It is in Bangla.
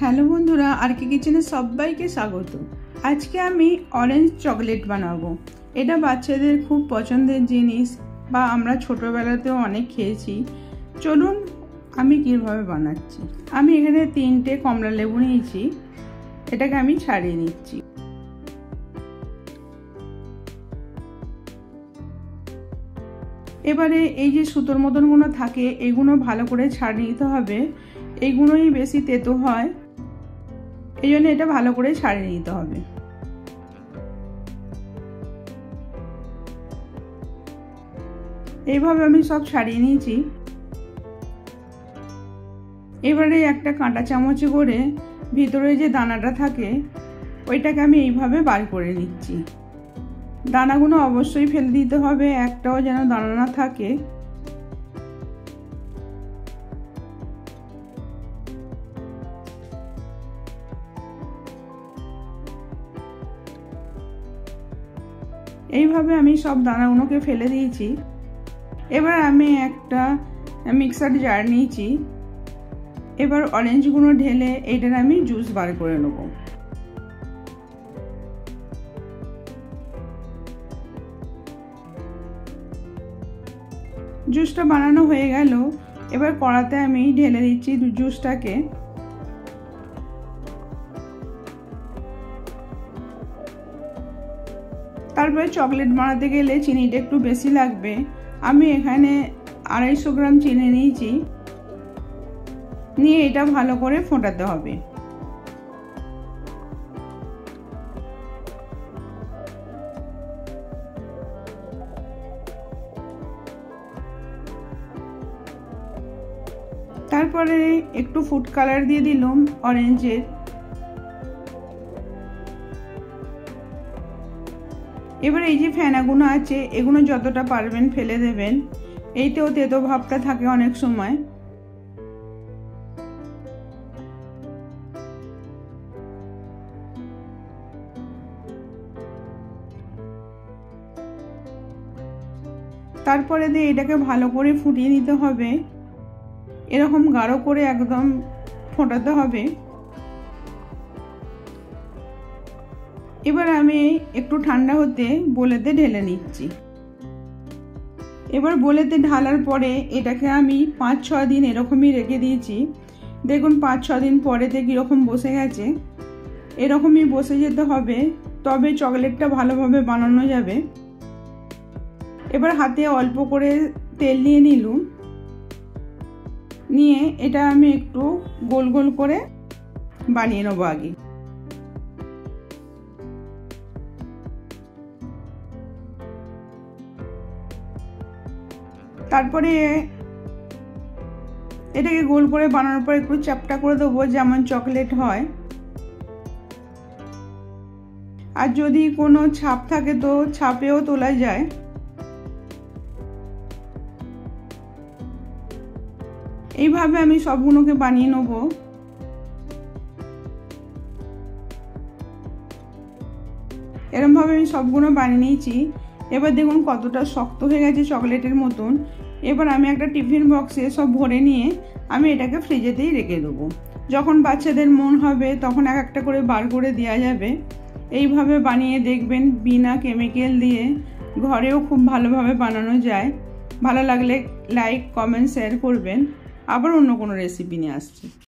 হ্যালো বন্ধুরা, আর কি কিচেনে সবাইকে স্বাগত। আজকে আমি অরেঞ্জ চকলেট বানাবো। এটা বাচ্চাদের খুব পছন্দের জিনিস, বা আমরা ছোটোবেলাতেও অনেক খেয়েছি। চলুন আমি কিভাবে বানাচ্ছি। আমি এখানে 3টে কমলা লেবু নিয়েছি, এটাকে আমি ছাড়িয়ে নিচ্ছি। এবারে এই যে সুতোর মতনগুলো থাকে, এগুলো ভালো করে ছাড়িয়ে নিতে হবে। এইগুলোই বেশি তেতো হয়, এই জন্য এটা ভালো করে ছাড়িয়ে নিতে হবে। এইভাবে আমি সব ছাড়িয়ে নিয়েছি। এবারে একটা কাঁটা চামচে করে ভিতরে যে দানাটা থাকে ওইটাকে আমি এইভাবে বার করে নিচ্ছি। দানাগুলো অবশ্যই ফেলে দিতে হবে, একটাও যেন দানা না থাকে। এইভাবে আমি সব দানাগুলোকে ফেলে দিয়েছি। এবার আমি একটা মিক্সার জার নিয়েছি। এবার অরেঞ্জগুলো ঢেলে এইটার আমি জুস বার করে নেব। জুসটা বানানো হয়ে গেল। এবার কড়াতে আমি ঢেলে দিচ্ছি জুসটাকে। তারপরে চকলেট বানাতে গেলে চিনিটা একটু বেশি লাগবে। আমি এখানে 250 গ্রাম চিনি নিয়েছি, নিয়ে এটা ভালো করে ফোটাতে হবে। তারপরে একটু ফুড কালার দিয়ে দিলাম অরেঞ্জের। এবার এই যে ফেনাগুলো আছে এগুলো যতটা পারবেন ফেলে দেবেন, এইতেও তেতো ভাবটা থাকে অনেক সময়। তারপরে দিয়ে এটাকে ভালো করে ফুটিয়ে নিতে হবে, এরকম গাঢ় করে একদম ফোটাতে হবে। এবার আমি একটু ঠান্ডা হতে বোলেতে ঢেলে নিচ্ছি। এবার বোলেতে ঢালার পরে এটাকে আমি 5-6 দিন এরকমই রেখে দিয়েছি। দেখুন 5-6 দিন পরেতে কীরকম বসে গেছে। এরকমই বসে যেতে হবে, তবে চকলেটটা ভালোভাবে বানানো যাবে। এবার হাতে অল্প করে তেল নিয়ে নিলাম, নিয়ে এটা আমি একটু গোল গোল করে বানিয়ে নেবো আগে। তারপরে এটাকে গোল করে বানানোর পর একটু চ্যাপটা করে দেবো, যেমন চকলেট হয়। আর যদি কোনো ছাপ থাকে তো ছাপেও তোলা যায়। এইভাবে আমি সবগুলোকে বানিয়ে নেব। এরকমভাবে আমি সবগুলো বানিয়ে নিয়েছি। এবার দেখুন কতটা শক্ত হয়ে গেছে চকলেটের মতন। এবার আমি একটা টিফিন বক্সে সব ভরে নিয়ে আমি এটাকে ফ্রিজেতেই রেখে দেবো। যখন বাচ্চাদের মন হবে তখন এক একটা করে বার করে দেওয়া যাবে। এইভাবে বানিয়ে দেখবেন, বিনা কেমিক্যাল দিয়ে ঘরেও খুব ভালোভাবে বানানো যায়। ভালো লাগলে লাইক, কমেন্ট, শেয়ার করবেন। আবার অন্য কোনো রেসিপি নিয়ে আসছি।